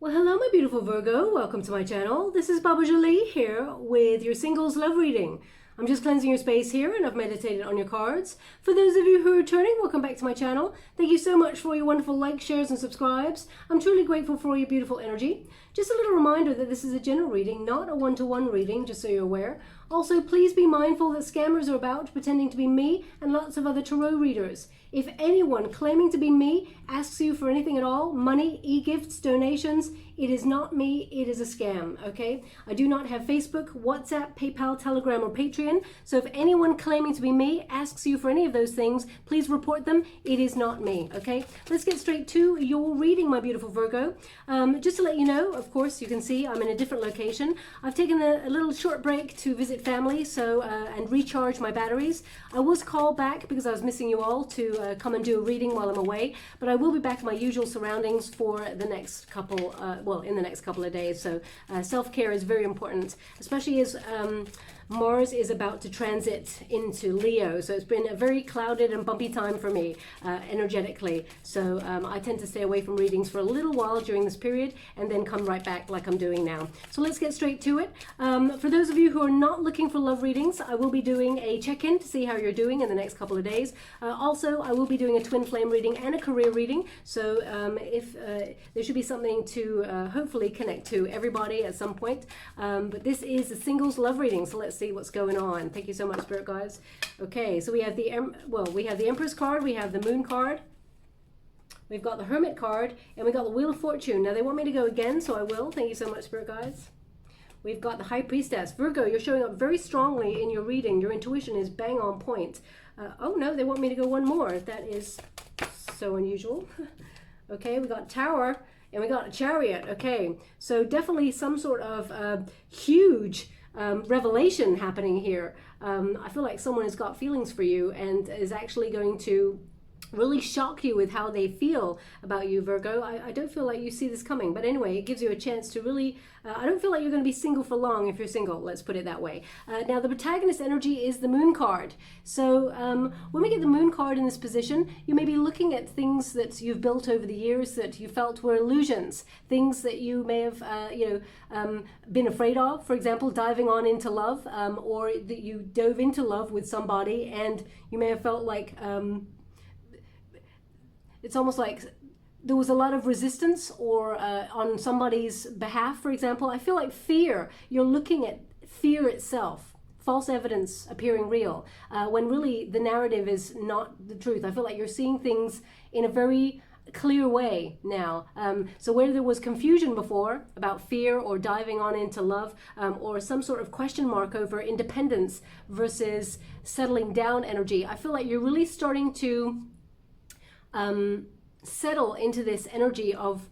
Well, hello, my beautiful Virgo. Welcome to my channel. This is Baba Jolie here with your singles love reading. I'm just cleansing your space here and I've meditated on your cards. For those of you who are returning, welcome back to my channel. Thank you so much for your wonderful likes, shares and subscribes. I'm truly grateful for your beautiful energy. Just a little reminder that this is a general reading, not a one-to-one reading, just so you're aware. Also, please be mindful that scammers are about pretending to be me and lots of other tarot readers. If anyone claiming to be me asks you for anything at all, money, e-gifts, donations, it is not me, it is a scam, okay? I do not have Facebook, WhatsApp, PayPal, Telegram, or Patreon, so if anyone claiming to be me asks you for any of those things, please report them. It is not me, okay? Let's get straight to your reading, my beautiful Virgo. Just to let you know, of course, you can see I'm in a different location. I've taken a little short break to visit family and recharge my batteries. I was called back because I was missing you all to come and do a reading while I'm away, but I will be back in my usual surroundings for the next couple, in the next couple of days. So self-care is very important, especially as Mars is about to transit into Leo. So it's been a very clouded and bumpy time for me energetically. So I tend to stay away from readings for a little while during this period and then come right back like I'm doing now. So let's get straight to it. For those of you who are not looking for love readings, I will be doing a check-in to see how you're doing in the next couple of days. Also, I will be doing a twin flame reading and a career reading. So if there should be something to hopefully connect to everybody at some point. But this is a singles love reading. So let's see what's going on. Thank you so much, Spirit guys. Okay, so we have the Empress card, we have the Moon card, we've got the Hermit card, and we got the Wheel of Fortune. Now they want me to go again, so I will. Thank you so much, Spirit guys. We've got the High Priestess. Virgo, you're showing up very strongly in your reading. Your intuition is bang on point. Oh no, they want me to go one more. That is so unusual. Okay, we got Tower and we got a Chariot. Okay, so definitely some sort of huge revelation happening here. I feel like someone has got feelings for you and is actually going to really shock you with how they feel about you, Virgo. I don't feel like you see this coming, but anyway, it gives you a chance to really, I don't feel like you're going to be single for long if you're single, let's put it that way. Now the protagonist energy is the Moon card. So when we get the Moon card in this position, you may be looking at things that you've built over the years that you felt were illusions, things that you may have been afraid of, for example, diving on into love, or that you dove into love with somebody and you may have felt like it's almost like there was a lot of resistance or on somebody's behalf, for example. I feel like fear, you're looking at fear itself, false evidence appearing real, when really the narrative is not the truth. I feel like you're seeing things in a very clear way now. So where there was confusion before about fear or diving on into love, or some sort of question mark over independence versus settling down energy, I feel like you're really starting to settle into this energy of,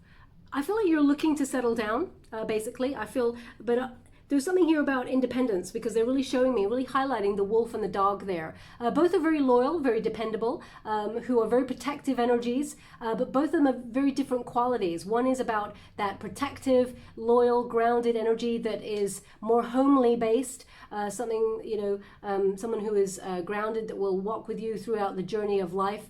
I feel like you're looking to settle down, basically. I feel, but there's something here about independence because they're really showing me, really highlighting the wolf and the dog there. Both are very loyal, very dependable, who are very protective energies, but both of them have very different qualities. One is about that protective, loyal, grounded energy that is more homely based, someone who is grounded that will walk with you throughout the journey of life.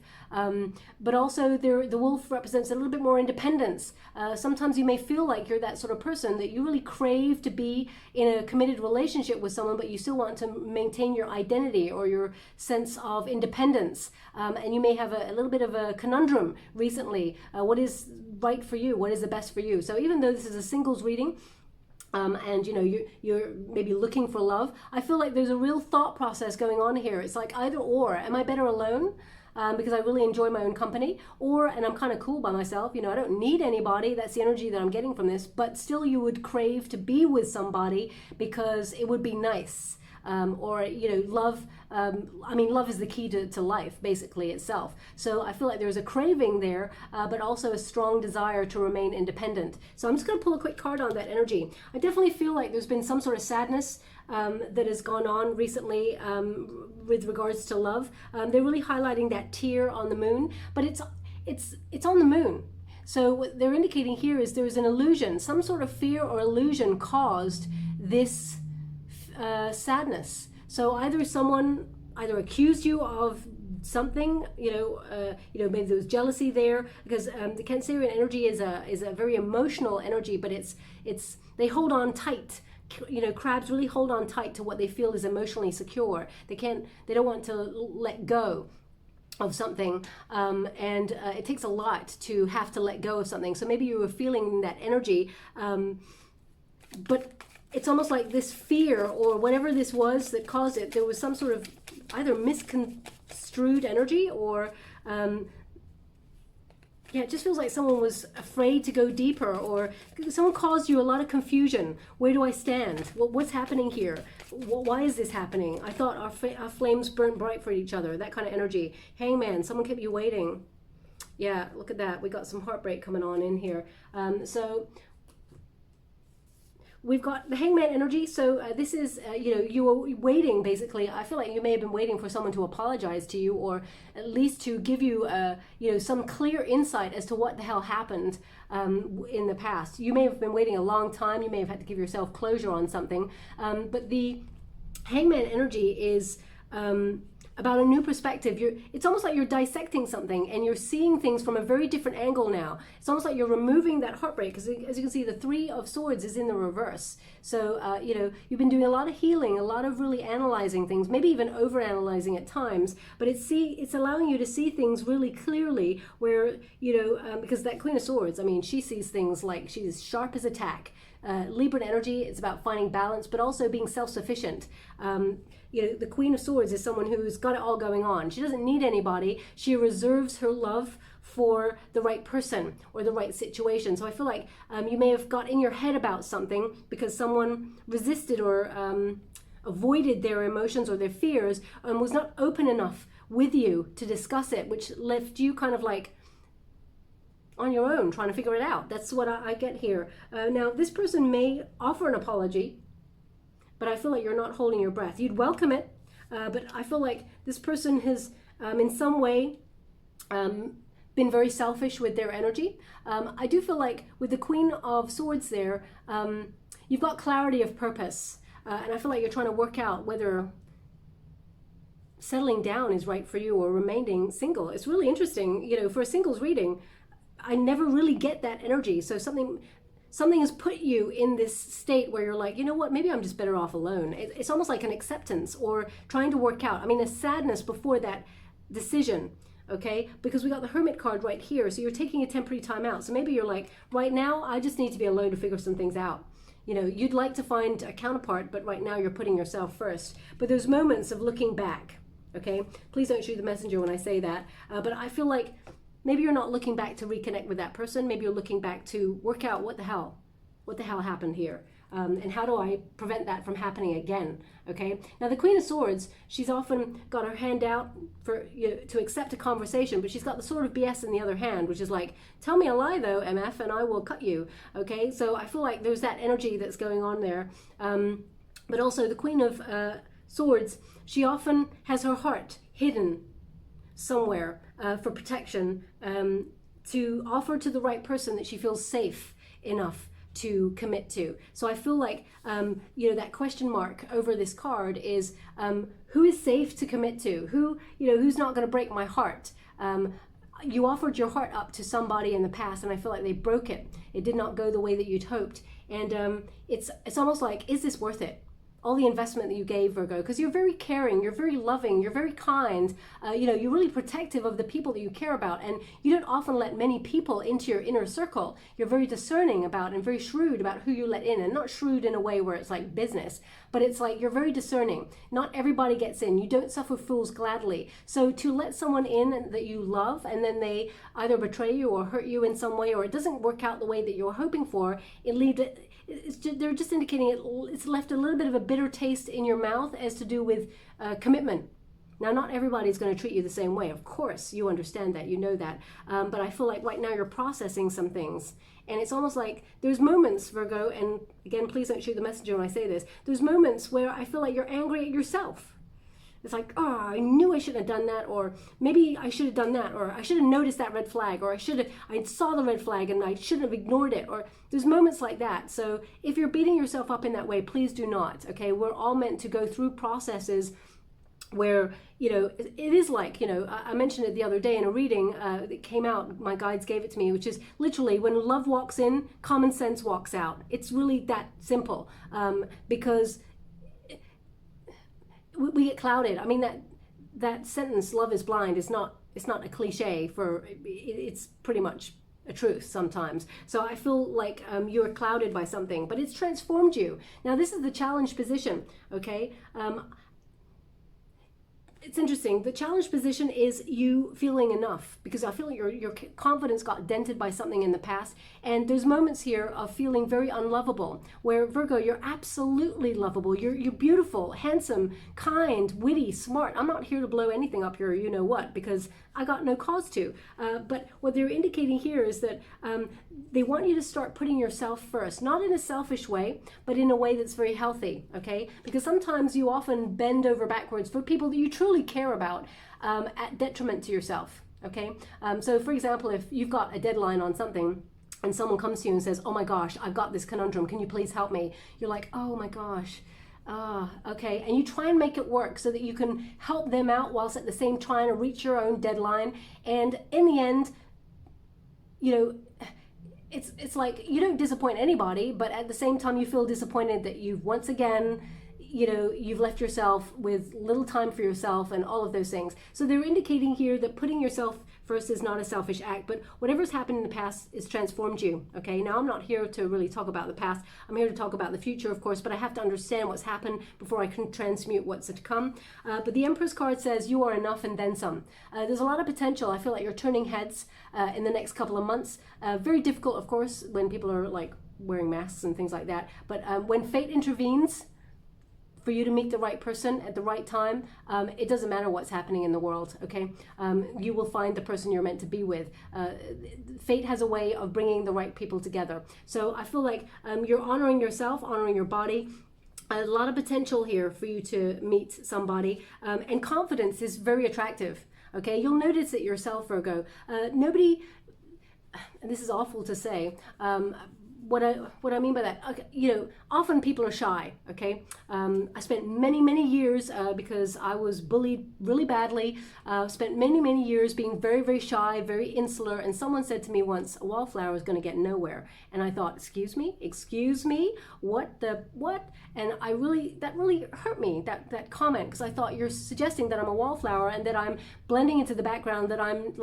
But also the wolf represents a little bit more independence. Sometimes you may feel like you're that sort of person that you really crave to be in a committed relationship with someone, but you still want to maintain your identity or your sense of independence. And you may have a little bit of a conundrum recently. What is right for you? What is the best for you? So even though this is a singles reading, and you're maybe looking for love, I feel like there's a real thought process going on here. It's like either or. Am I better alone? Because I really enjoy my own company, and I'm kind of cool by myself. I don't need anybody. That's the energy that I'm getting from this, but still you would crave to be with somebody because it would be nice. Love, love is the key to life, basically, itself. So I feel like there's a craving there, but also a strong desire to remain independent. So I'm just going to pull a quick card on that energy. I definitely feel like there's been some sort of sadness that has gone on recently with regards to love. They're really highlighting that tear on the moon, but it's on the moon. So what they're indicating here is there's an illusion, some sort of fear or illusion caused this sadness. So either someone accused you of something, maybe there was jealousy there, because the Cancerian energy is a very emotional energy, but it's they hold on tight. Crabs really hold on tight to what they feel is emotionally secure. They don't want to let go of something, and it takes a lot to have to let go of something. So maybe you were feeling that energy, but it's almost like this fear or whatever this was that caused it, there was some sort of either misconstrued energy or it just feels like someone was afraid to go deeper, or someone caused you a lot of confusion. Where do I stand? What's happening here? Why is this happening? I thought our flames burnt bright for each other. That kind of energy. Hangman, someone kept you waiting. Yeah, look at that. We got some heartbreak coming on in here. So we've got the Hangman energy. So this is, you were waiting, basically. I feel like you may have been waiting for someone to apologize to you, or at least to give you, some clear insight as to what the hell happened in the past. You may have been waiting a long time. You may have had to give yourself closure on something. But the Hangman energy is about a new perspective. It's almost like you're dissecting something and you're seeing things from a very different angle now. It's almost like you're removing that heartbreak, because as you can see, the Three of Swords is in the reverse. So, you've been doing a lot of healing, a lot of really analyzing things, maybe even over-analyzing at times, but it's allowing you to see things really clearly where, because that Queen of Swords, I mean, she sees things like she's sharp as a tack. Libra energy, it's about finding balance, but also being self-sufficient. The Queen of Swords is someone who's got it all going on. She doesn't need anybody. She reserves her love for the right person or the right situation. So I feel like you may have got in your head about something because someone resisted or avoided their emotions or their fears and was not open enough with you to discuss it, which left you kind of like on your own trying to figure it out. That's what I get here. Now, this person may offer an apology, but I feel like you're not holding your breath. You'd welcome it, but I feel like this person has in some way been very selfish with their energy. I do feel like with the Queen of Swords there, you've got clarity of purpose, and I feel like you're trying to work out whether settling down is right for you or remaining single. It's really interesting, for a singles reading, I never really get that energy. So something has put you in this state where you're like, you know what, maybe I'm just better off alone. It's almost like an acceptance or trying to work out. I mean, a sadness before that decision, okay? Because we got the Hermit card right here. So you're taking a temporary time out. So maybe you're like, right now, I just need to be alone to figure some things out. You'd like to find a counterpart, but right now you're putting yourself first. But there's moments of looking back, okay? Please don't shoot the messenger when I say that. But I feel like maybe you're not looking back to reconnect with that person. Maybe you're looking back to work out what the hell happened here, and how do I prevent that from happening again? Okay. Now the Queen of Swords, she's often got her hand out for to accept a conversation, but she's got the sword of BS in the other hand, which is like, tell me a lie though, MF, and I will cut you. Okay. So I feel like there's that energy that's going on there, but also the Queen of Swords, she often has her heart hidden somewhere for protection, to offer to the right person that she feels safe enough to commit to. So I feel like that question mark over this card is who is safe to commit to, who's not going to break my heart. You offered your heart up to somebody in the past, and I feel like they broke it. It did not go the way that you'd hoped, and it's almost like, is this worth it? All the investment that you gave, Virgo, because you're very caring, you're very loving, you're very kind, you're really protective of the people that you care about, and you don't often let many people into your inner circle. You're very discerning about and very shrewd about who you let in, and not shrewd in a way where it's like business, but it's like you're very discerning. Not everybody gets in. You don't suffer fools gladly. So to let someone in that you love, and then they either betray you or hurt you in some way, or it doesn't work out the way that you're hoping for, they're just indicating it's left a little bit of a bitter taste in your mouth as to do with commitment. Now, not everybody's going to treat you the same way. Of course, you understand that, you know that. But I feel like right now you're processing some things. And it's almost like there's moments, Virgo, and again, please don't shoot the messenger when I say this. There's moments where I feel like you're angry at yourself. It's like, oh, I knew I shouldn't have done that, or maybe I should have done that, or I should have noticed that red flag, or I saw the red flag and I shouldn't have ignored it, or there's moments like that. So if you're beating yourself up in that way, please do not, okay? We're all meant to go through processes where, you know, it is like, you know, I mentioned it the other day in a reading that came out, my guides gave it to me, which is literally when love walks in, common sense walks out. It's really that simple, because we get clouded. I mean, that sentence, love is blind, is not, it's not a cliche for, it's pretty much a truth sometimes. So I feel like you're clouded by something, but it's transformed you. Now this is the challenge position, okay? It's interesting. The challenge position is you feeling enough, because I feel like your confidence got dented by something in the past, and there's moments here of feeling very unlovable, where Virgo, you're absolutely lovable. You're beautiful, handsome, kind, witty, smart. I'm not here to blow anything up your you know what, because I got no cause to. But what they're indicating here is that they want you to start putting yourself first, not in a selfish way, but in a way that's very healthy, okay? Because sometimes you often bend over backwards for people that you truly care about, at detriment to yourself, okay? So for example, if you've got a deadline on something and someone comes to you and says, oh my gosh, I've got this conundrum, can you please help me? You're like, oh my gosh. Okay, and you try and make it work so that you can help them out whilst at the same trying to reach your own deadline. And in the end, you know, it's like you don't disappoint anybody, but at the same time you feel disappointed that you've once again, you know, you've left yourself with little time for yourself and all of those things. So they're indicating here that putting yourself first is not a selfish act, but whatever's happened in the past has transformed you, okay? Now, I'm not here to really talk about the past. I'm here to talk about the future, of course, but I have to understand what's happened before I can transmute what's to come. But the Empress card says you are enough and then some. There's a lot of potential. I feel like you're turning heads in the next couple of months. Very difficult, of course, when people are like wearing masks and things like that. But when fate intervenes, for you to meet the right person at the right time, it doesn't matter what's happening in the world, okay? You will find the person you're meant to be with. Fate has a way of bringing the right people together. So I feel like you're honoring yourself, honoring your body. A lot of potential here for you to meet somebody. And confidence is very attractive, okay? You'll notice it yourself, Virgo. Nobody, and this is awful to say, what I mean by that, okay, you know, often people are shy, okay? I spent many years, because I was bullied really badly, spent many years being very shy, very insular, and someone said to me once, a wallflower is going to get nowhere. And I thought, excuse me, what? And that really hurt me, that comment, because I thought you're suggesting that I'm a wallflower and that I'm blending into the background, that I'm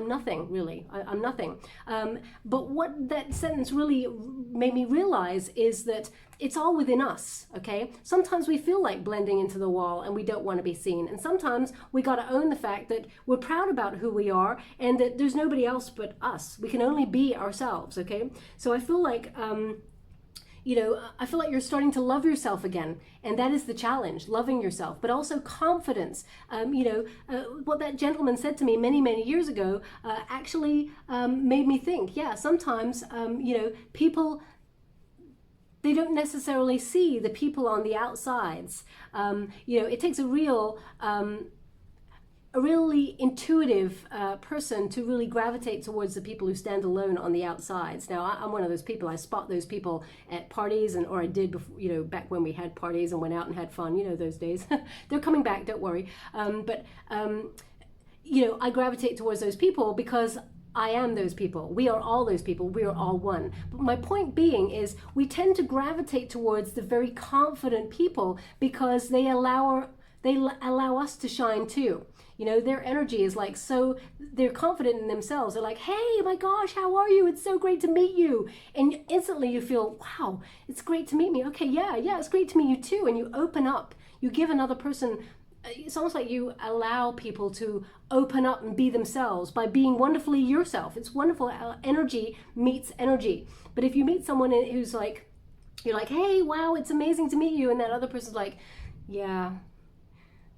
nothing, really. I'm nothing. But what that sentence really made me realize is that it's all within us, okay? Sometimes we feel like blending into the wall and we don't want to be seen. And sometimes we got to own the fact that we're proud about who we are and that there's nobody else but us. We can only be ourselves, okay? So I feel like, you know, I feel like you're starting to love yourself again. And that is the challenge, loving yourself, but also confidence. You know, what that gentleman said to me many years ago actually made me think, yeah, sometimes, you know, people, they don't necessarily see the people on the outsides. You know, it takes a really intuitive person to really gravitate towards the people who stand alone on the outsides. Now, I'm one of those people. I spot those people at parties, or I did before, you know, back when we had parties and went out and had fun, you know, those days. They're coming back, don't worry. You know, I gravitate towards those people because I am those people. We are all those people. We are all one. But my point being is we tend to gravitate towards the very confident people because they allow us to shine too. You know, their energy is like, so they're confident in themselves. They're like, hey, my gosh, how are you? It's so great to meet you. And instantly you feel, wow, it's great to meet me. Okay, yeah, it's great to meet you too. And you open up, you give another person, it's almost like you allow people to open up and be themselves by being wonderfully yourself. It's wonderful how energy meets energy. But if you meet someone who's like, you're like, hey, wow, it's amazing to meet you. And that other person's like, yeah.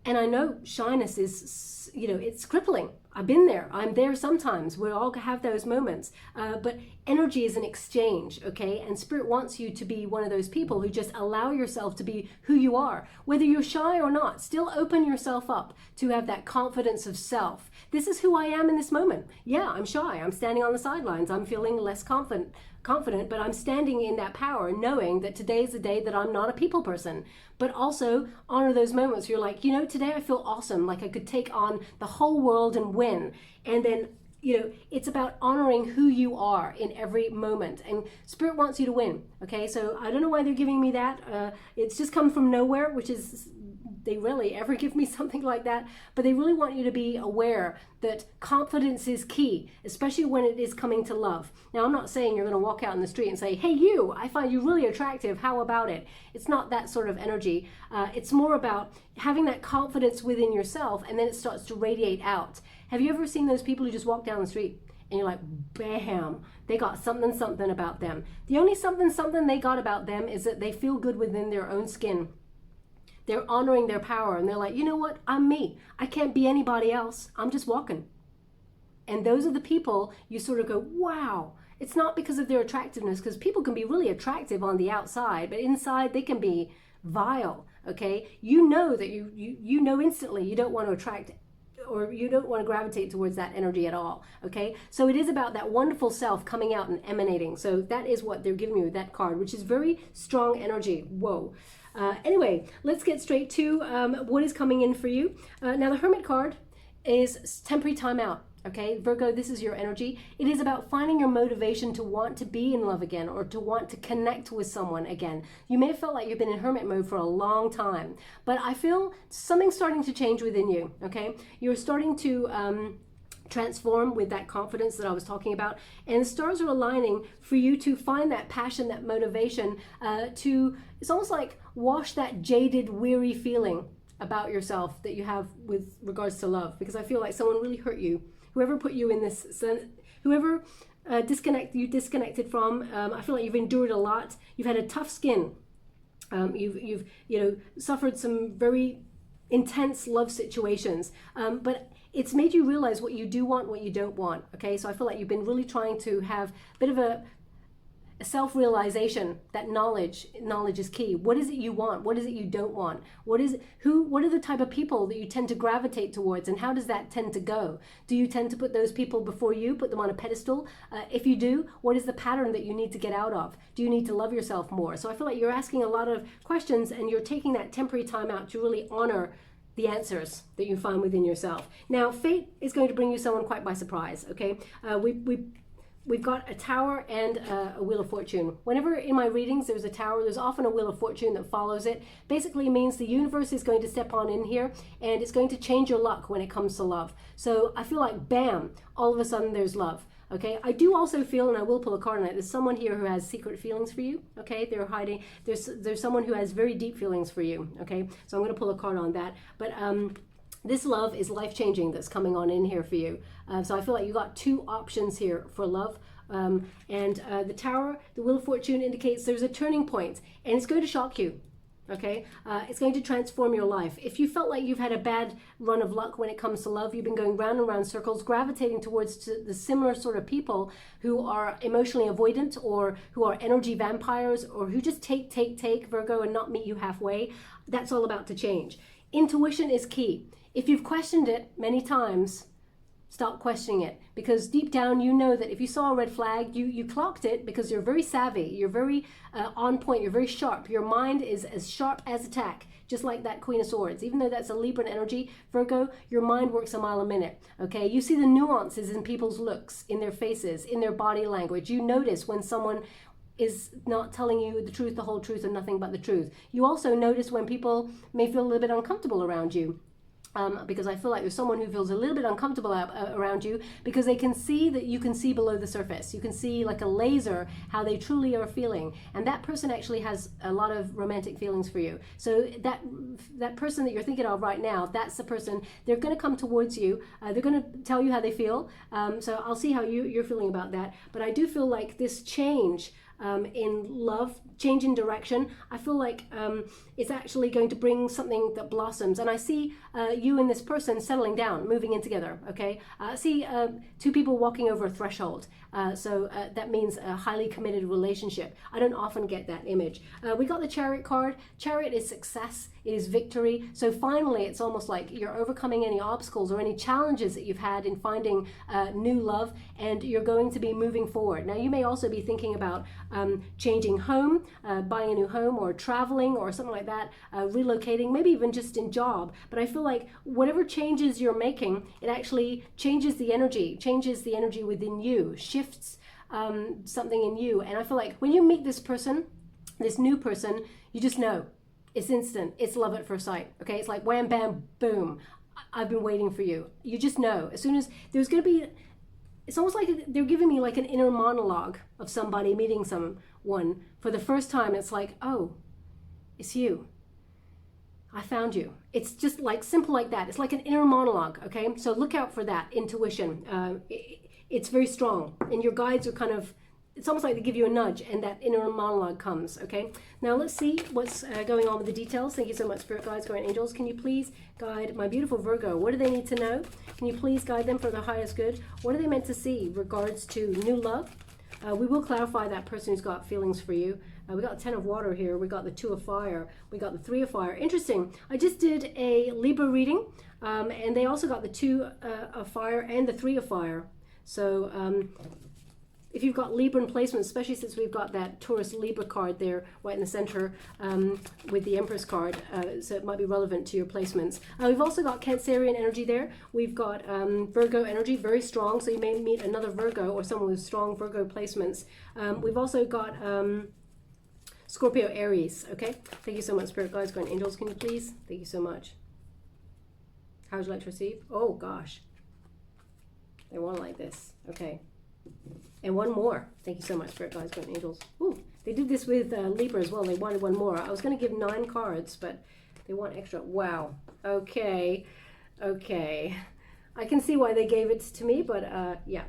And I know shyness is, you know, it's crippling. I've been there. I'm there sometimes. We all have those moments. But energy is an exchange, okay? And Spirit wants you to be one of those people who just allow yourself to be who you are. Whether you're shy or not, still open yourself up to have that confidence of self. This is who I am in this moment. Yeah, I'm shy. I'm standing on the sidelines. I'm feeling less confident, but I'm standing in that power, knowing that today is the day that I'm not a people person. But also honor those moments. You're like, you know, today I feel awesome. Like I could take on the whole world and win. And then, you know, it's about honoring who you are in every moment. And Spirit wants you to win. Okay, so I don't know why they're giving me that. It's just come from nowhere, which is, they rarely ever give me something like that, but they really want you to be aware that confidence is key, especially when it is coming to love. Now, I'm not saying you're going to walk out in the street and say, hey, you, I find you really attractive. How about it? It's not that sort of energy. It's more about having that confidence within yourself, and then it starts to radiate out. Have you ever seen those people who just walk down the street and you're like, bam, they got something about them? The only something they got about them is that they feel good within their own skin. They're honoring their power, and they're like, you know what? I'm me. I can't be anybody else. I'm just walking. And those are the people you sort of go, wow. It's not because of their attractiveness, because people can be really attractive on the outside, but inside they can be vile, okay? You know that you know instantly you don't want to attract, or you don't want to gravitate towards that energy at all, okay? So it is about that wonderful self coming out and emanating. So that is what they're giving you with that card, which is very strong energy. Whoa. Anyway, let's get straight to what is coming in for you. Now, the Hermit card is temporary timeout. Okay, Virgo, this is your energy. It is about finding your motivation to want to be in love again, or to want to connect with someone again. You may have felt like you've been in hermit mode for a long time, but I feel something's starting to change within you, okay? You're starting to transform with that confidence that I was talking about, and the stars are aligning for you to find that passion, that motivation, it's almost like wash that jaded, weary feeling about yourself that you have with regards to love, because I feel like someone really hurt you. Whoever put you in this, whoever disconnected from, I feel like you've endured a lot. You've had a tough skin. You've suffered some very intense love situations, but it's made you realize what you do want, what you don't want. Okay, so I feel like you've been really trying to have a bit of a self-realization that knowledge is key. What is it you want? What is it you don't want? What are the type of people that you tend to gravitate towards, and how does that tend to go? Do you tend to put those people before you, put them on a pedestal? If you do, what is the pattern that you need to get out of? Do you need to love yourself more? So I feel like you're asking a lot of questions, and you're taking that temporary time out to really honor the answers that you find within yourself. Now, fate is going to bring you someone quite by surprise, okay? We've got a tower and a wheel of fortune. Whenever in my readings there's a tower, there's often a wheel of fortune that follows it. Basically means the universe is going to step on in here, and it's going to change your luck when it comes to love. So I feel like, bam, all of a sudden there's love. Okay, I do also feel, and I will pull a card on it, there's someone here who has secret feelings for you. Okay, they're hiding. There's someone who has very deep feelings for you. Okay, so I'm going to pull a card on that. But this love is life-changing that's coming on in here for you. So I feel like you got two options here for love. The tower, the wheel of fortune, indicates there's a turning point, and it's going to shock you. Okay, it's going to transform your life. If you felt like you've had a bad run of luck when it comes to love, you've been going round and round circles, gravitating towards the similar sort of people who are emotionally avoidant, or who are energy vampires, or who just take Virgo and not meet you halfway, that's all about to change. Intuition is key. If you've questioned it many times, stop questioning it, because deep down you know that if you saw a red flag, you clocked it, because you're very savvy, you're very on point, you're very sharp. Your mind is as sharp as attack, just like that Queen of Swords. Even though that's a Libran energy, Virgo, your mind works a mile a minute. Okay, you see the nuances in people's looks, in their faces, in their body language. You notice when someone is not telling you the truth, the whole truth, and nothing but the truth. You also notice when people may feel a little bit uncomfortable around you. Because I feel like there's someone who feels a little bit uncomfortable around you, because they can see that you can see below the surface. You can see like a laser how they truly are feeling, and that person actually has a lot of romantic feelings for you. So that person that you're thinking of right now, that's the person. They're going to come towards you. They're going to tell you how they feel. So I'll see how you're feeling about that. But I do feel like this change in love, change in direction. I feel like it's actually going to bring something that blossoms. And I see you and this person settling down, moving in together, okay? I see two people walking over a threshold. So that means a highly committed relationship. I don't often get that image. We got the Chariot card. Chariot is success. It is victory. So finally, it's almost like you're overcoming any obstacles or any challenges that you've had in finding new love, and you're going to be moving forward. Now, you may also be thinking about changing home, buying a new home, or traveling, or something like that, relocating, maybe even just in job. But I feel like whatever changes you're making, it actually changes the energy within you, shifts something in you. And I feel like when you meet this person, this new person, you just know. It's instant. It's love at first sight. Okay, it's like wham, bam, boom. I've been waiting for you. You just know. As soon as there's going to be, it's almost like they're giving me like an inner monologue of somebody meeting someone for the first time. It's like, oh, it's you. I found you. It's just like simple like that. It's like an inner monologue. Okay, so look out for that intuition. It's very strong, and your guides are kind of, it's almost like they give you a nudge and that inner monologue comes, okay? Now let's see what's going on with the details. Thank you so much, Spirit Guides, Guardian Angels. Can you please guide my beautiful Virgo? What do they need to know? Can you please guide them for their highest good? What are they meant to see regards to new love? We will clarify that person who's got feelings for you. We got the 10 of water here. We got the 2 of fire. We got the 3 of fire. Interesting. I just did a Libra reading, and they also got the 2 of fire and the 3 of fire. So if you've got Libra in placement, especially since we've got that Taurus Libra card there right in the center with the Empress card, so it might be relevant to your placements. We've also got Cancerian energy there. We've got Virgo energy, very strong, so you may meet another Virgo or someone with strong Virgo placements. We've also got Scorpio Aries, okay? Thank you so much, Spirit Guides, Guardian Angels. Can you please? Thank you so much. How would you like to receive? Oh, gosh. They want it like this. Okay. And one more. Thank you so much, Spirit Guides, Guardian Angels. Ooh, they did this with Libra as well. They wanted one more. I was going to give 9 cards, but they want extra. Wow. Okay. Okay. I can see why they gave it to me, but yeah.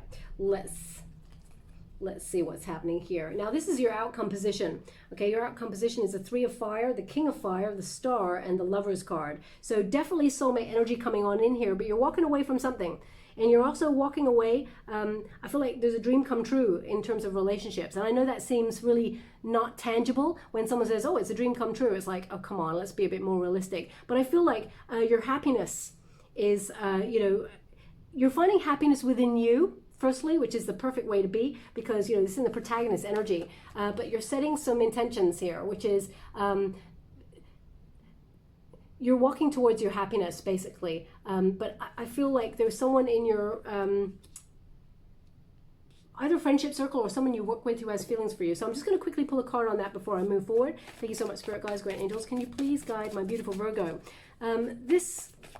Let's see what's happening here. Now, this is your outcome position. Okay, your outcome position is the 3 of fire, the King of fire, the Star, and the Lover's card. So definitely soulmate energy coming on in here, but you're walking away from something. And you're also walking away, I feel like there's a dream come true in terms of relationships. And I know that seems really not tangible when someone says, oh, it's a dream come true. It's like, oh, come on, let's be a bit more realistic. But I feel like your happiness is, you're finding happiness within you, firstly, which is the perfect way to be, because, this is in the protagonist energy. But you're setting some intentions here, which is, you're walking towards your happiness, basically. But I feel like there's someone in your either friendship circle or someone you work with who has feelings for you. So I'm just going to quickly pull a card on that before I move forward. Thank you so much, Spirit Guides, Guardian Angels. Can you please guide my beautiful Virgo? Can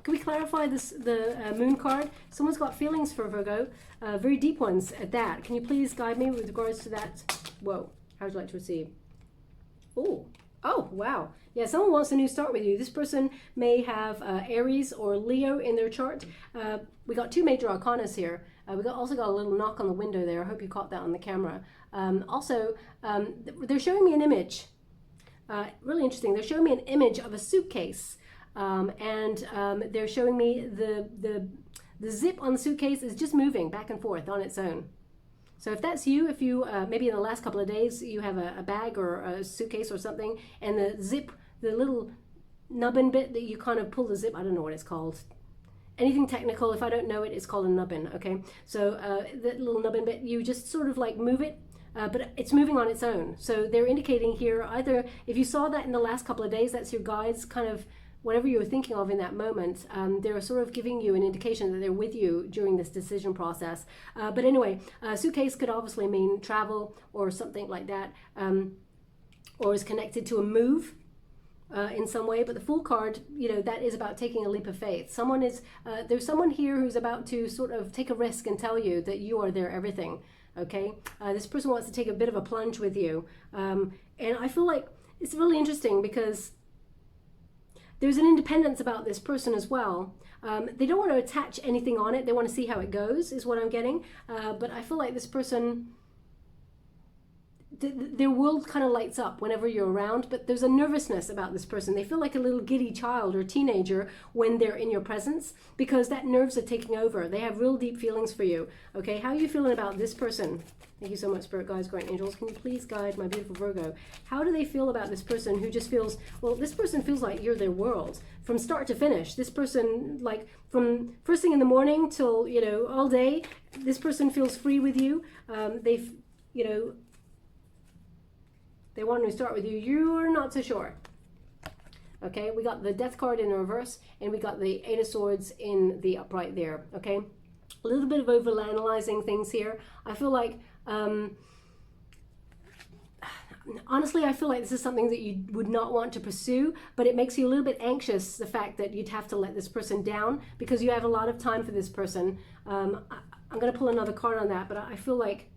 we clarify this? The Moon card. Someone's got feelings for Virgo, very deep ones at that. Can you please guide me with regards to that? Whoa. How would you like to receive? Oh, wow. Yeah, someone wants a new start with you. This person may have Aries or Leo in their chart. We got 2 major arcanas here. We also got a little knock on the window there. I hope you caught that on the camera. They're showing me an image. Really interesting. They're showing me an image of a suitcase. They're showing me the zip on the suitcase is just moving back and forth on its own. So if that's you, if you, maybe in the last couple of days, you have a bag or a suitcase or something, and the zip, the little nubbin bit that you kind of pull the zip, I don't know what it's called. Anything technical, if I don't know it, it's called a nubbin, okay? So that little nubbin bit, you just sort of like move it, but it's moving on its own. So they're indicating here, either if you saw that in the last couple of days, that's your guides kind of, whatever you were thinking of in that moment, they're sort of giving you an indication that they're with you during this decision process. But anyway, suitcase could obviously mean travel or something like that, or is connected to a move in some way. But the Fool card, that is about taking a leap of faith. There's someone here who's about to sort of take a risk and tell you that you are their everything. Okay, this person wants to take a bit of a plunge with you, and I feel like it's really interesting because there's an independence about this person as well. They don't want to attach anything on it. They want to see how it goes, is what I'm getting. But I feel like this person, their world kind of lights up whenever you're around, but there's a nervousness about this person. They feel like a little giddy child or teenager when they're in your presence, because that nerves are taking over. They have real deep feelings for you. Okay, how are you feeling about this person? Thank you so much, Spirit Guides, Guardian Angels. Can you please guide my beautiful Virgo? How do they feel about this person who just feels, well, this person feels like you're their world from start to finish. This person, like from first thing in the morning till, you know, all day, this person feels free with you. They've, you know, they want to start with you. You're not so sure. Okay, we got the Death card in the reverse, and we got the Eight of Swords in the upright there. Okay, a little bit of overanalyzing things here. I feel like, honestly, I feel like this is something that you would not want to pursue, but it makes you a little bit anxious, the fact that you'd have to let this person down because you have a lot of time for this person. I'm going to pull another card on that, but I feel like,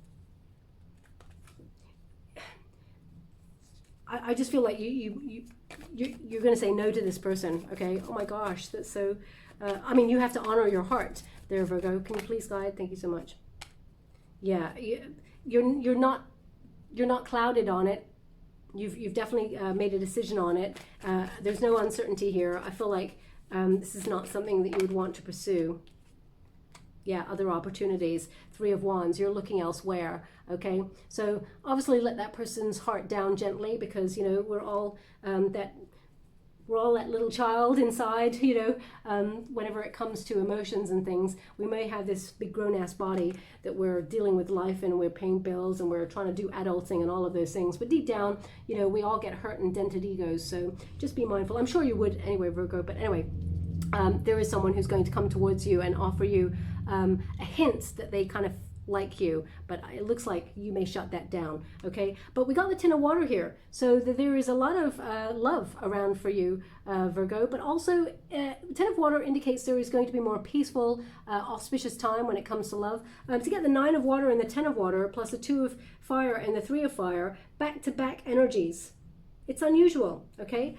I just feel like you're going to say no to this person. Okay. Oh my gosh, that's so. I mean, you have to honor your heart, there, Virgo. Can you please guide? Thank you so much. Yeah, you're not clouded on it. You've definitely made a decision on it. There's no uncertainty here. I feel like this is not something that you would want to pursue. Yeah, other opportunities. Three of Wands, you're looking elsewhere. Okay, so obviously let that person's heart down gently, because, you know, we're all that little child inside, you know, whenever it comes to emotions and things. We may have this big grown-ass body that we're dealing with life, and we're paying bills, and we're trying to do adulting and all of those things. But deep down, you know, we all get hurt and dented egos. So just be mindful. I'm sure you would anyway, Virgo. But anyway, there is someone who's going to come towards you and offer you a hint that they kind of like you, but it looks like you may shut that down. Okay, but we got the Ten of Water here, so there is a lot of love around for you, Virgo. But also, Ten of Water indicates there is going to be more peaceful, auspicious time when it comes to love. To get the Nine of Water and the Ten of Water, plus the Two of Fire and the Three of Fire, back-to-back energies. It's unusual, okay?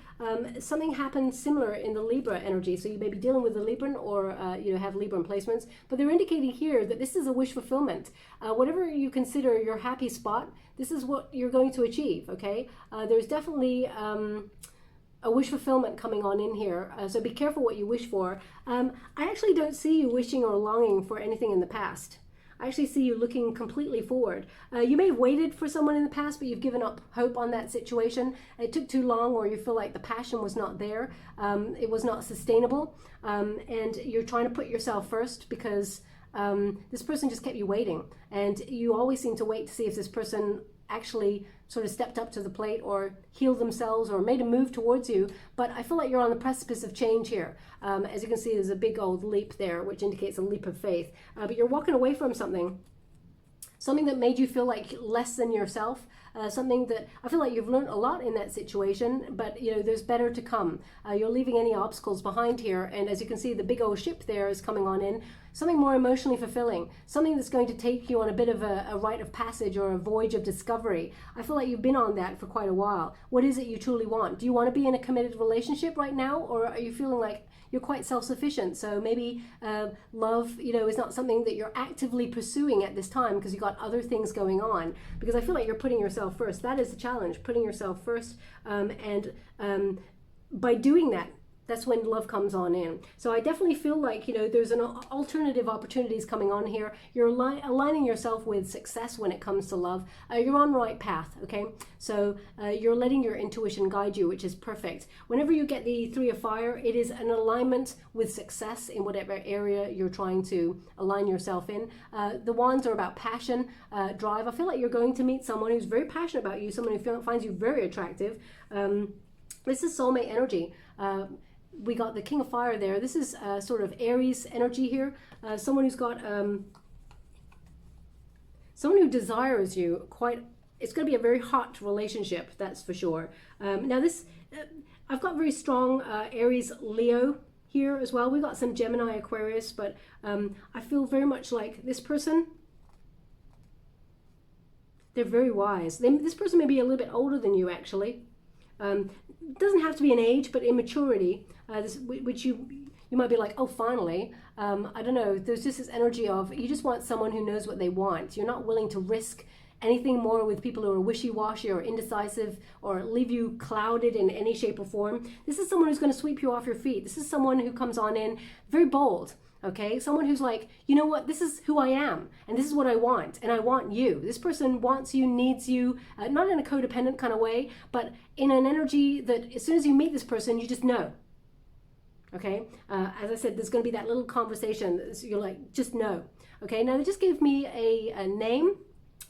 Something happened similar in the Libra energy. So you may be dealing with the Libran, or you know, have Libran placements, but they're indicating here that this is a wish fulfillment. Whatever you consider your happy spot, this is what you're going to achieve, okay? There's definitely a wish fulfillment coming on in here. So be careful what you wish for. I actually don't see you wishing or longing for anything in the past. I actually see you looking completely forward. You may have waited for someone in the past, but you've given up hope on that situation. It took too long, or you feel like the passion was not there. It was not sustainable. And you're trying to put yourself first, because this person just kept you waiting. And you always seem to wait to see if this person actually sort of stepped up to the plate, or healed themselves, or made a move towards you. But I feel like you're on the precipice of change here. As you can see, there's a big old leap there, which indicates a leap of faith. But you're walking away from something that made you feel like less than yourself. Something that I feel like you've learned a lot in that situation, but you know, there's better to come. You're leaving any obstacles behind here, and as you can see, the big old ship there is coming on in. Something more emotionally fulfilling, something that's going to take you on a bit of a rite of passage, or a voyage of discovery. I feel like you've been on that for quite a while. What is it you truly want? Do you want to be in a committed relationship right now, or are you feeling like you're quite self-sufficient? So maybe love, you know, is not something that you're actively pursuing at this time, because you've got other things going on. Because I feel like you're putting yourself first. That is the challenge, putting yourself first. And by doing that, that's when love comes on in. So I definitely feel like, you know, there's an alternative opportunities coming on here. You're aligning yourself with success when it comes to love. You're on the right path, okay? So you're letting your intuition guide you, which is perfect. Whenever you get the Three of Fire, it is an alignment with success in whatever area you're trying to align yourself in. The Wands are about passion, drive. I feel like you're going to meet someone who's very passionate about you, someone who finds you very attractive. This is soulmate energy. We got the King of Fire there. This is sort of Aries energy here. Someone who's got, someone who desires you quite. It's going to be a very hot relationship, that's for sure. Now this, I've got very strong Aries Leo here as well. We've got some Gemini Aquarius, but I feel very much like this person. They're very wise. This person may be a little bit older than you, actually. It doesn't have to be an age, but in maturity, which you might be like, oh, finally. I don't know. There's just this energy of, you just want someone who knows what they want. You're not willing to risk anything more with people who are wishy-washy or indecisive or leave you clouded in any shape or form. This is someone who's going to sweep you off your feet. This is someone who comes on in very bold. Okay, someone who's like, you know what, this is who I am, and this is what I want, and I want you. This person wants you, needs you, not in a codependent kind of way, but in an energy that as soon as you meet this person, you just know. Okay, as I said, there's going to be that little conversation. You're like, just know. Okay, now they just gave me a name.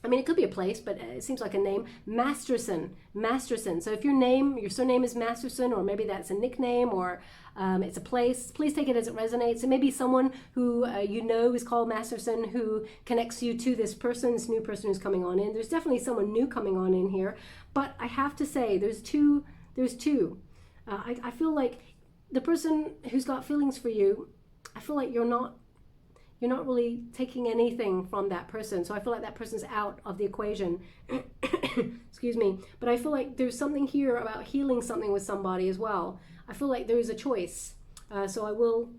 I mean, it could be a place, but it seems like a name. Masterson. Masterson. So if your surname is Masterson, or maybe that's a nickname, or it's a place, please take it as it resonates. It may be someone who you know is called Masterson, who connects you to this person, this new person who's coming on in. There's definitely someone new coming on in here. But I have to say, there's two. I feel like the person who's got feelings for you, I feel like you're not really taking anything from that person. So I feel like that person's out of the equation. Excuse me. But I feel like there's something here about healing something with somebody as well. I feel like there is a choice. I feel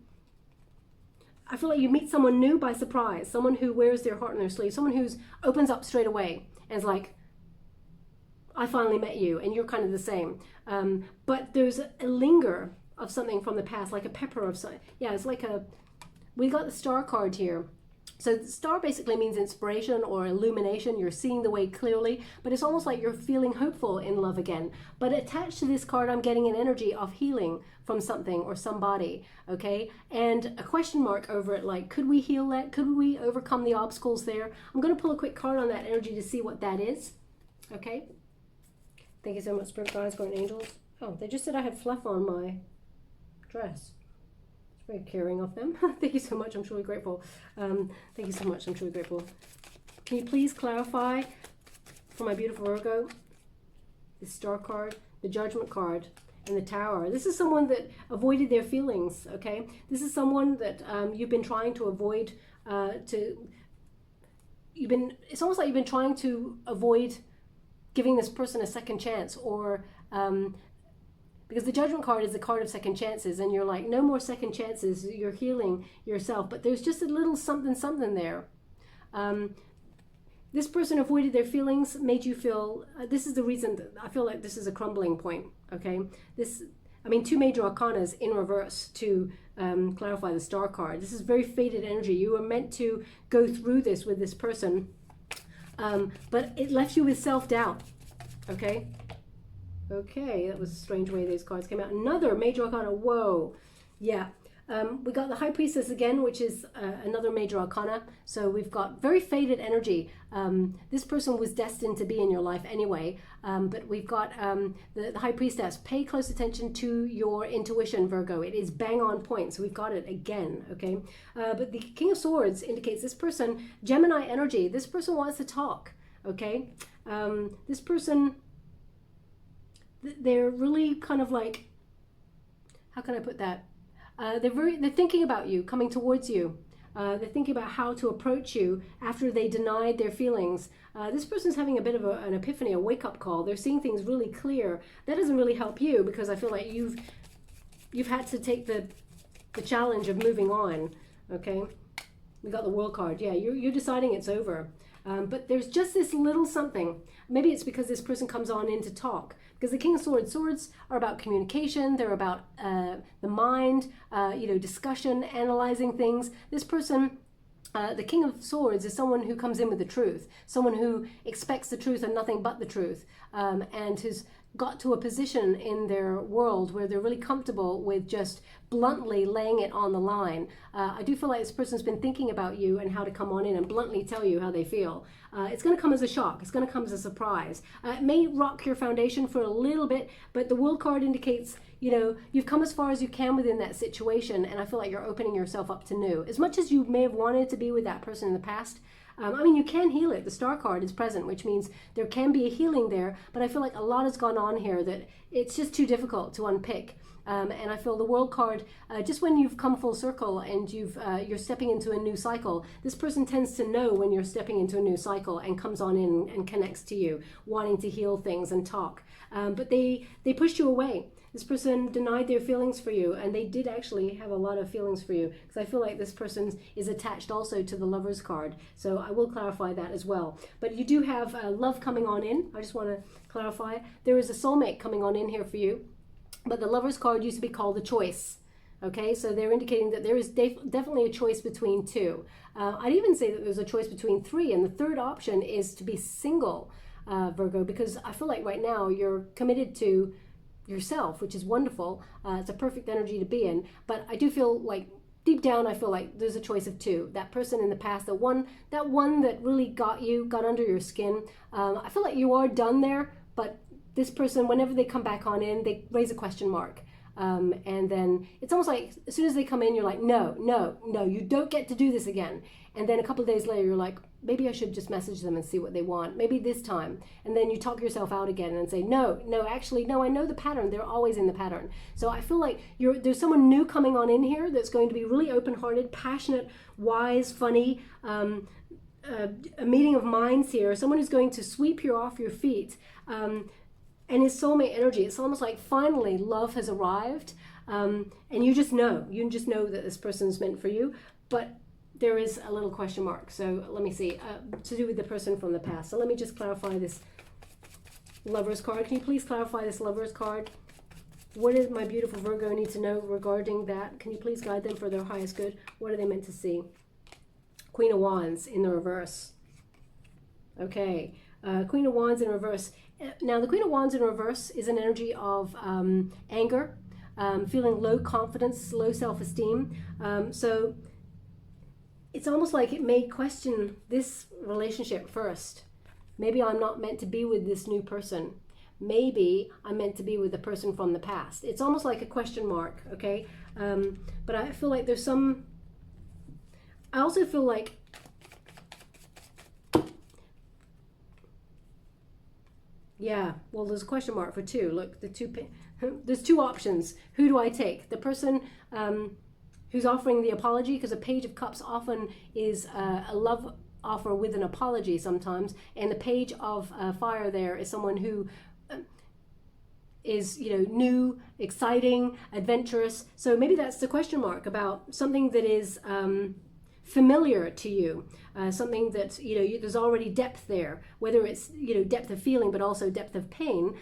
like you meet someone new by surprise, someone who wears their heart on their sleeve, someone who's opens up straight away and is like, I finally met you, and you're kind of the same. But there's a linger of something from the past, like a pepper of something. Yeah, it's like we got the star card here. So the star basically means inspiration or illumination. You're seeing the way clearly, but it's almost like you're feeling hopeful in love again. But attached to this card, I'm getting an energy of healing from something or somebody, okay? And a question mark over it, like, could we heal that? Could we overcome the obstacles there? I'm going to pull a quick card on that energy to see what that is, okay? Thank you so much, Spirit Guides, Guardian Angels. Oh, they just said I had fluff on my dress. Very caring of them. Thank you so much. I'm truly grateful. Thank you so much. I'm truly grateful. Can you please clarify for my beautiful Virgo, the star card, the judgment card, and the tower? This is someone that avoided their feelings, okay? This is someone that you've been trying to avoid it's almost like you've been trying to avoid giving this person a second chance, or because the judgment card is the card of second chances, and you're like, no more second chances, you're healing yourself. But there's just a little something there. This person avoided their feelings, made you feel, this is the reason that I feel like this is a crumbling point, okay? Two major arcanas in reverse to clarify the star card. This is very fated energy. You were meant to go through this with this person, but it left you with self-doubt, okay? Okay, that was a strange way these cards came out. Another major arcana, whoa. Yeah, we got the High Priestess again, which is another major arcana. So we've got very faded energy. This person was destined to be in your life anyway, but we've got the High Priestess. Pay close attention to your intuition, Virgo. It is bang on point, so we've got it again, okay? But the King of Swords indicates this person, Gemini energy, this person wants to talk, okay? This person, they're really kind of like, how can I put that? They're thinking about you, coming towards you. They're thinking about how to approach you after they denied their feelings. This person's having a bit of an epiphany, a wake-up call. They're seeing things really clear. That doesn't really help you, because I feel like you've had to take the challenge of moving on. Okay, we got the World card. Yeah, you're deciding it's over. But there's just this little something. Maybe it's because this person comes on in to talk. Because the King of Swords are about communication. They're about the mind, discussion, analyzing things. This person, the King of Swords, is someone who comes in with the truth. Someone who expects the truth and nothing but the truth. And who's got to a position in their world where they're really comfortable with just bluntly laying it on the line. I do feel like this person's been thinking about you and how to come on in and bluntly tell you how they feel. It's going to come as a shock. It's going to come as a surprise. It may rock your foundation for a little bit, but the World card indicates, you've come as far as you can within that situation, and I feel like you're opening yourself up to new. As much as you may have wanted to be with that person in the past, you can heal it. The Star card is present, which means there can be a healing there, but I feel like a lot has gone on here that it's just too difficult to unpick. And I feel the World card, just when you've come full circle and you're stepping into a new cycle, this person tends to know when you're stepping into a new cycle and comes on in and connects to you, wanting to heal things and talk. But they pushed you away. This person denied their feelings for you, and they did actually have a lot of feelings for you, because I feel like this person is attached also to the Lovers card. So I will clarify that as well. But you do have love coming on in. I just want to clarify. There is a soulmate coming on in here for you. But the Lovers card used to be called the Choice. Okay, so they're indicating that there is definitely a choice between two. I'd even say that there's a choice between three, and the third option is to be single, Virgo, because I feel like right now you're committed to yourself, which is wonderful. It's a perfect energy to be in. But I do feel like deep down, I feel like there's a choice of two. That person in the past, that one that really got under your skin. I feel like you are done there, but this person, whenever they come back on in, they raise a question mark. And then it's almost like as soon as they come in, you're like, no, you don't get to do this again. And then a couple of days later, you're like, maybe I should just message them and see what they want. Maybe this time. And then you talk yourself out again and say, no, actually, no, I know the pattern. They're always in the pattern. So I feel like there's someone new coming on in here that's going to be really open-hearted, passionate, wise, funny, a meeting of minds here. Someone who's going to sweep you off your feet. And his soulmate energy, it's almost like finally love has arrived, and you just know that this person's meant for you, but there is a little question mark. So let me see, to do with the person from the past. So let me just clarify this Lovers card. Can you please clarify this Lovers card? What does my beautiful Virgo need to know regarding that? Can you please guide them for their highest good? What are they meant to see? Queen of Wands in the reverse. Okay, Queen of Wands in reverse. Now, the Queen of Wands in reverse is an energy of anger, feeling low confidence, low self-esteem. So it's almost like it may question this relationship first. Maybe I'm not meant to be with this new person. Maybe I'm meant to be with the person from the past. It's almost like a question mark, okay? But I feel like there's some... I also feel like yeah, well, there's a question mark for two. Look, there's two options. Who do I take? The person who's offering the apology, because a Page of Cups often is a love offer with an apology sometimes, and the Page of Fire there is someone who is, new, exciting, adventurous. So maybe that's the question mark about something that is familiar to you, something that there's already depth there, whether it's depth of feeling but also depth of pain.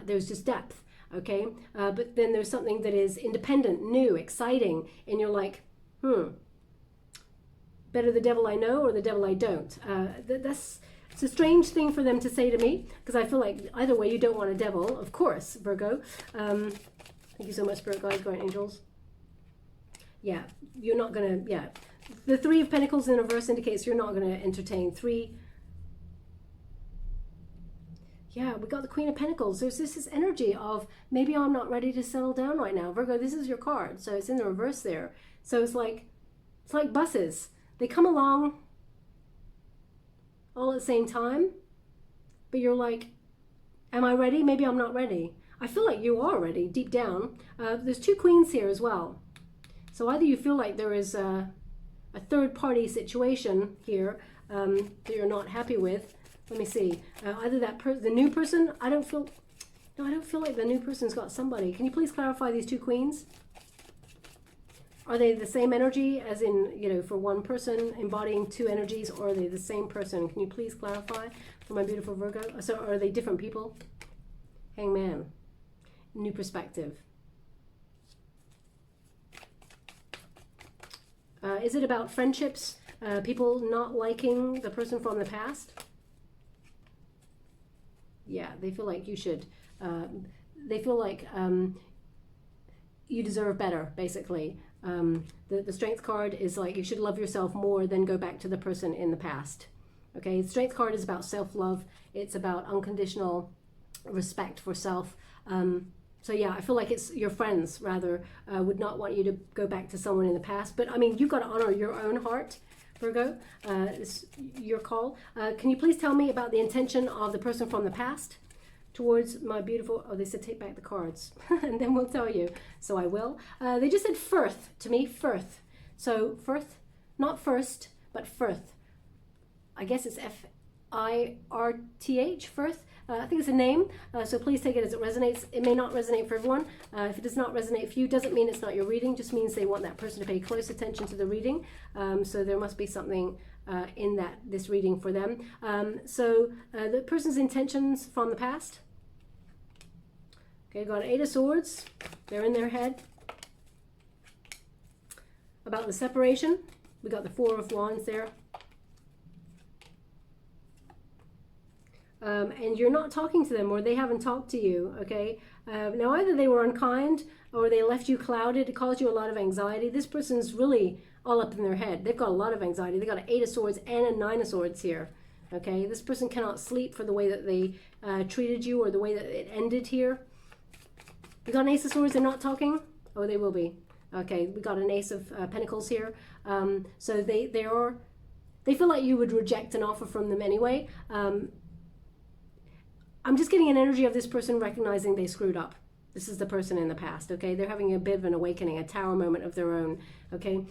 There's just depth, okay? But then there's something that is independent, new, exciting, and you're like, better the devil I know or the devil I don't. It's a strange thing for them to say to me, because I feel like either way you don't want a devil, of course, Virgo. Thank you so much, Spirit Guides, Guardian Angels. Yeah, you're not gonna, the Three of Pentacles in reverse indicates you're not going to entertain three. Yeah, we got the Queen of Pentacles. There's this energy of maybe I'm not ready to settle down right now. Virgo, this is your card, so it's in the reverse there. So it's like buses. They come along all at the same time, but you're like, am I ready? Maybe I'm not ready. I feel like you are ready deep down. There's two queens here as well. So either you feel like there is a third-party situation here that you're not happy with. Let me see. Either the new person. I don't feel like the new person's got somebody. Can you please clarify these two queens? Are they the same energy, as in for one person embodying two energies, or are they the same person? Can you please clarify for my beautiful Virgo? So are they different people? Hangman. New perspective. Is it about friendships? People not liking the person from the past? Yeah, they feel like you should. They feel like you deserve better, basically. The Strength card is like you should love yourself more than go back to the person in the past. Okay, the Strength card is about self-love. It's about unconditional respect for self. So yeah, I feel like it's your friends, rather, would not want you to go back to someone in the past. But I mean, you've got to honor your own heart, Virgo. It's your call. Can you please tell me about the intention of the person from the past towards my beautiful... Oh, they said take back the cards. And then we'll tell you. So I will. They just said Firth to me, Firth. So Firth, not first, but Firth. I guess it's F-I-R-T-H, Firth. I think it's a name, so please take it as it resonates. It may not resonate for everyone. If it does not resonate for you, doesn't mean it's not your reading, just means they want that person to pay close attention to the reading. So there must be something in this reading for them. The person's intentions from the past. Okay, got an 8 of Swords. They're in their head. About the separation, we got the 4 of Wands there. And you're not talking to them, or they haven't talked to you, okay? Now, either they were unkind or they left you clouded. It caused you a lot of anxiety. This person's really all up in their head. They've got a lot of anxiety. They got an 8 of Swords and a 9 of Swords here, okay? This person cannot sleep for the way that they treated you or the way that it ended here. We got an Ace of Swords. They're not talking. Oh, they will be. Okay, we got an Ace of Pentacles here. So they feel like you would reject an offer from them anyway. I'm just getting an energy of this person recognizing they screwed up. This is the person in the past, okay? They're having a bit of an awakening, a tower moment of their own, okay?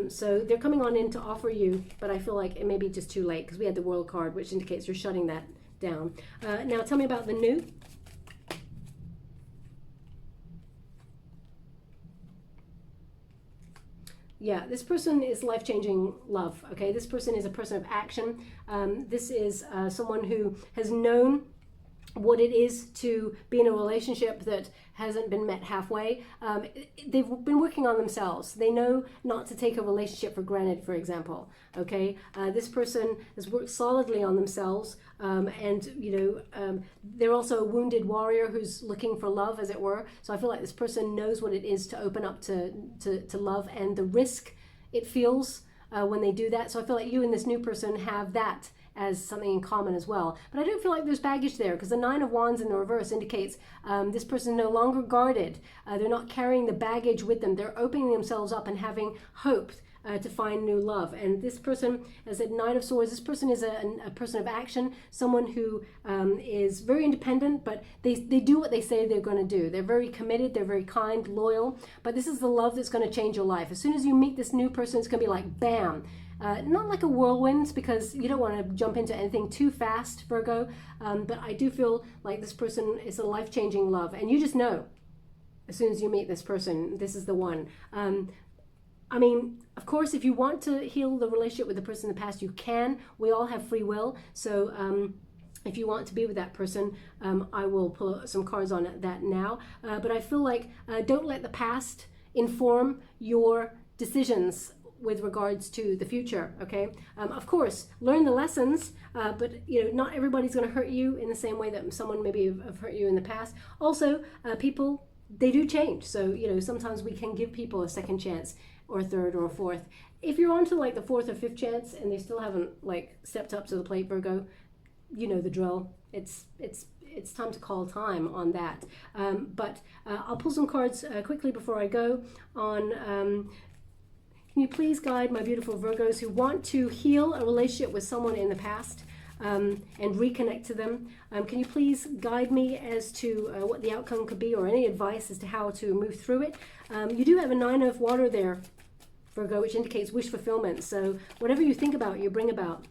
So they're coming on in to offer you, but I feel like it may be just too late because we had the World card, which indicates you're shutting that down. Now tell me about the new. Yeah, this person is life-changing love, okay? This person is a person of action. This is someone who has known what it is to be in a relationship that hasn't been met halfway. They've been working on themselves. They know not to take a relationship for granted, for example, okay? This person has worked solidly on themselves, and they're also a wounded warrior who's looking for love, as it were. So I feel like this person knows what it is to open up to love and the risk it feels when they do that. So I feel like you and this new person have that as something in common as well. But I don't feel like there's baggage there, because the 9 of Wands in the reverse indicates this person is no longer guarded. They're not carrying the baggage with them. They're opening themselves up and having hope to find new love. And this person, as a 9 of Swords, this person is a person of action, someone who is very independent, but they do what they say they're going to do. They're very committed, they're very kind, loyal, but this is the love that's going to change your life. As soon as you meet this new person, it's going to be like, bam. Not like a whirlwind, because you don't want to jump into anything too fast, Virgo, but I do feel like this person is a life-changing love, and you just know as soon as you meet this person, this is the one. I mean, of course, if you want to heal the relationship with the person in the past, you can. We all have free will, so if you want to be with that person, I will pull some cards on that now, but I feel like don't let the past inform your decisions with regards to the future, okay? Of course, learn the lessons, but not everybody's going to hurt you in the same way that someone maybe have hurt you in the past. Also, people, they do change, so sometimes we can give people a second chance, or a third, or a fourth. If you're on to like the 4th or 5th chance and they still haven't like stepped up to the plate, Virgo, you know the drill. It's time to call time on that. But I'll pull some cards quickly before I go on. Can you please guide my beautiful Virgos who want to heal a relationship with someone in the past and reconnect to them? Can you please guide me as to what the outcome could be, or any advice as to how to move through it? You do have a 9 of water there, Virgo, which indicates wish fulfillment. So whatever you think about, you bring about.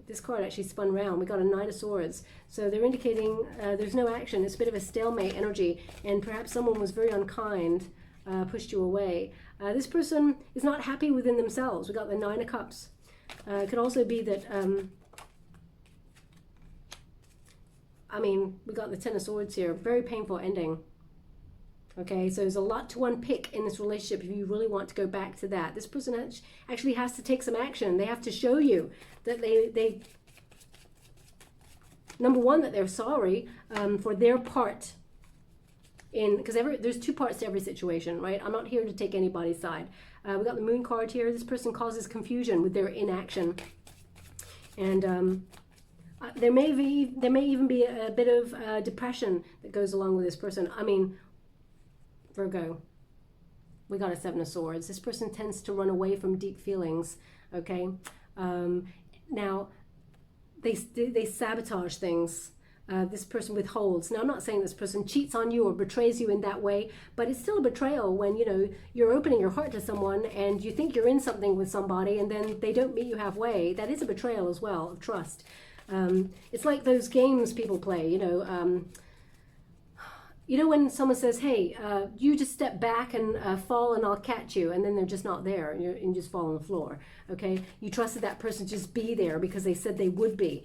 This card actually spun around. We got a 9 of Swords. So they're indicating there's no action. It's a bit of a stalemate energy, and perhaps someone was very unkind, pushed you away. This person is not happy within themselves. We got the 9 of Cups. It could also be that, we got the 10 of Swords here. Very painful ending. Okay, so there's a lot to unpick in this relationship if you really want to go back to that. This person actually has to take some action. They have to show you that they number one, that they're sorry for their part in, because there's 2 parts to every situation, right? I'm not here to take anybody's side. We got the Moon card here. This person causes confusion with their inaction, and there may even be a bit of depression that goes along with this person. Virgo, we got a 7 of Swords. This person tends to run away from deep feelings, okay? Now, they sabotage things. This person withholds. Now, I'm not saying this person cheats on you or betrays you in that way, but it's still a betrayal when, you're opening your heart to someone and you think you're in something with somebody and then they don't meet you halfway. That is a betrayal as well of trust. It's like those games people play, you know when someone says, hey, you just step back and fall and I'll catch you, and then they're just not there, and you just fall on the floor, okay? You trusted that person to just be there because they said they would be.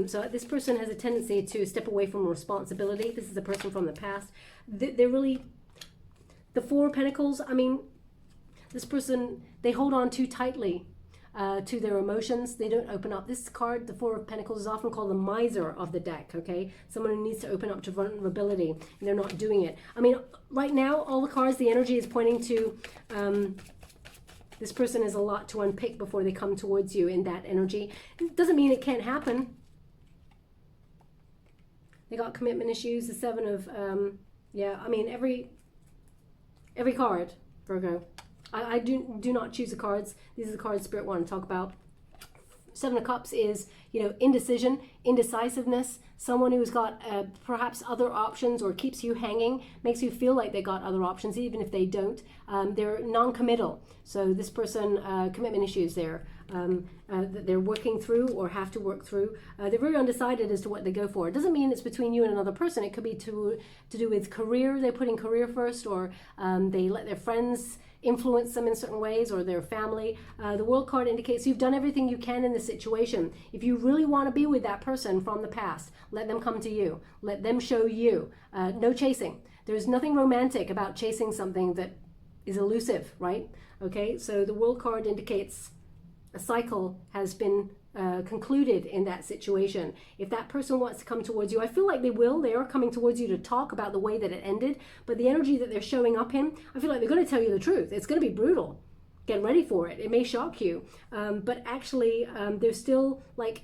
So this person has a tendency to step away from responsibility. This is a person from the past. They're really, the Four of Pentacles, I mean, this person, they hold on too tightly to their emotions. They don't open up. This card, the Four of Pentacles, is often called the miser of the deck, okay? Someone who needs to open up to vulnerability, and they're not doing it. I mean, right now, all the cards, the energy is pointing to this person has a lot to unpick before they come towards you in that energy. It doesn't mean it can't happen. They got commitment issues, the Seven of, yeah, I mean, every card, Virgo. I do not choose the cards. These are the cards Spirit want to talk about. Seven of Cups is, indecision, indecisiveness. Someone who's got perhaps other options or keeps you hanging, makes you feel like they got other options, even if they don't. They're non-committal. So this person, commitment issues there that they're working through or have to work through. They're very undecided as to what they go for. It doesn't mean it's between you and another person. It could be to do with career. They're putting career first, or they let their friends influence them in certain ways, or their family. The World card indicates you've done everything you can in this situation. If you really want to be with that person from the past, let them come to you. Let them show you. No chasing. There's nothing romantic about chasing something that is elusive, right? Okay, so the World card indicates a cycle has been concluded in that situation. If that person wants to come towards you, I feel like they will. They are coming towards you to talk about the way that it ended, but the energy that they're showing up in, I feel like they're going to tell you the truth. It's going to be brutal. Get ready for it. It may shock you, but actually they're still like,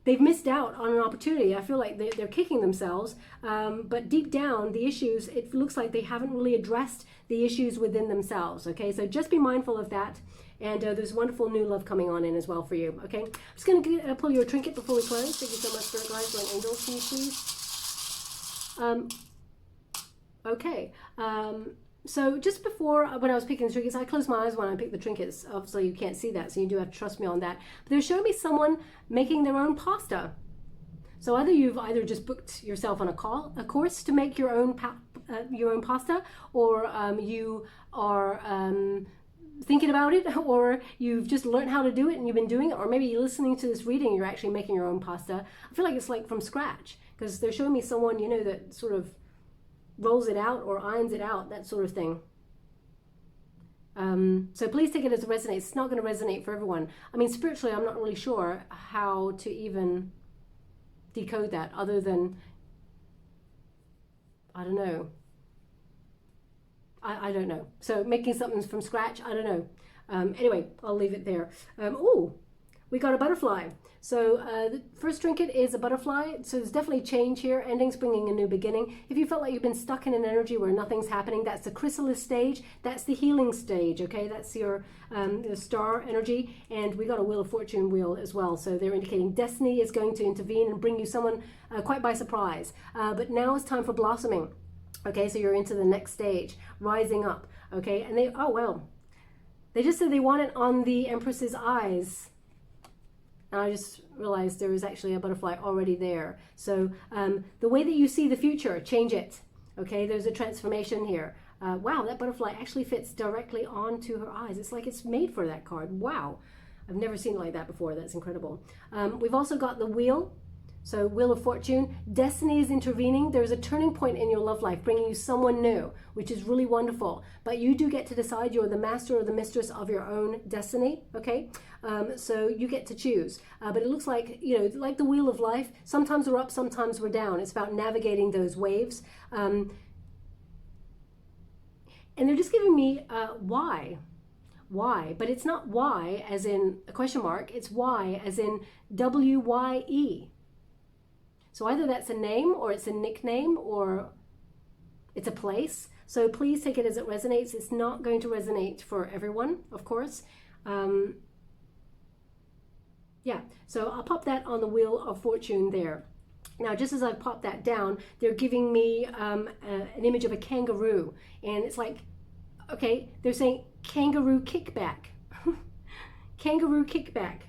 they've missed out on an opportunity. I feel like they're kicking themselves, but deep down, the issues, it looks like they haven't really addressed the issues within themselves, okay? So just be mindful of that. And there's wonderful new love coming on in as well for you, okay? I'm just going to pull you a trinket before we close. Thank you so much, Spirit Guides, and angels, can you please? Okay. So just before, when I was picking the trinkets, I closed my eyes when I picked the trinkets. Obviously, you can't see that, so you do have to trust me on that. But they're showing me someone making their own pasta. So you've either just booked yourself on a course to make your own pasta, or you are thinking about it, or you've just learned how to do it and you've been doing it, or maybe you're listening to this reading, you're actually making your own pasta. I feel like it's like from scratch, because they're showing me someone, that sort of rolls it out or irons it out, that sort of thing. So please take it as it resonates. It's not going to resonate for everyone. I mean, spiritually, I'm not really sure how to even decode that, other than, I don't know. I don't know. So making something from scratch, I don't know. Anyway, I'll leave it there. Oh, we got a butterfly. So the first trinket is a butterfly. So there's definitely change here. Endings bringing a new beginning. If you felt like you've been stuck in an energy where nothing's happening, that's the chrysalis stage. That's the healing stage, okay? That's your star energy. And we got a Wheel of Fortune wheel as well. So they're indicating destiny is going to intervene and bring you someone quite by surprise. But now it's time for blossoming. Okay, so you're into the next stage, rising up, okay? And they, oh, well, they just said they want it on the Empress's eyes. And I just realized there was actually a butterfly already there. So the way that you see the future, change it, okay? There's a transformation here. Wow, that butterfly actually fits directly onto her eyes. It's like it's made for that card. Wow, I've never seen it like that before. That's incredible. We've also got the wheel. So Wheel of Fortune, destiny is intervening. There's a turning point in your love life, bringing you someone new, which is really wonderful. But you do get to decide. You're the master or the mistress of your own destiny, okay? So you get to choose. But it looks like, like the wheel of life, sometimes we're up, sometimes we're down. It's about navigating those waves. And they're just giving me why. Why? But it's not why as in a question mark. It's why as in W-Y-E. So either that's a name, or it's a nickname, or it's a place. So please take it as it resonates. It's not going to resonate for everyone, of course. Yeah, so I'll pop that on the Wheel of Fortune there. Now, just as I've popped that down, they're giving me an image of a kangaroo. And it's like, okay, they're saying kangaroo kickback. Kangaroo kickback.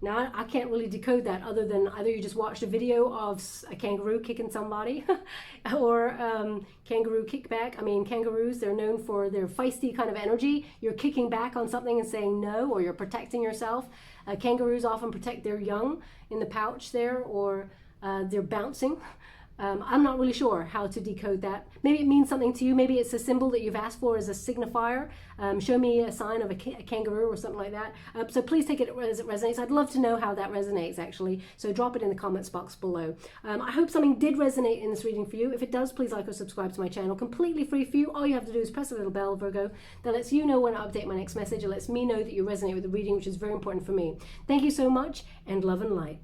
Now, I can't really decode that other than either you just watched a video of a kangaroo kicking somebody or kangaroo kickback. I mean, kangaroos, they're known for their feisty kind of energy. You're kicking back on something and saying no, or you're protecting yourself. Kangaroos often protect their young in the pouch there, or they're bouncing. I'm not really sure how to decode that. Maybe it means something to you. Maybe it's a symbol that you've asked for as a signifier. Show me a sign of a kangaroo or something like that. So please take it as it resonates. I'd love to know how that resonates, actually. So drop it in the comments box below. I hope something did resonate in this reading for you. If it does, please like or subscribe to my channel. Completely free for you. All you have to do is press a little bell, Virgo, that lets you know when I update my next message. It lets me know that you resonate with the reading, which is very important for me. Thank you so much, and love and light.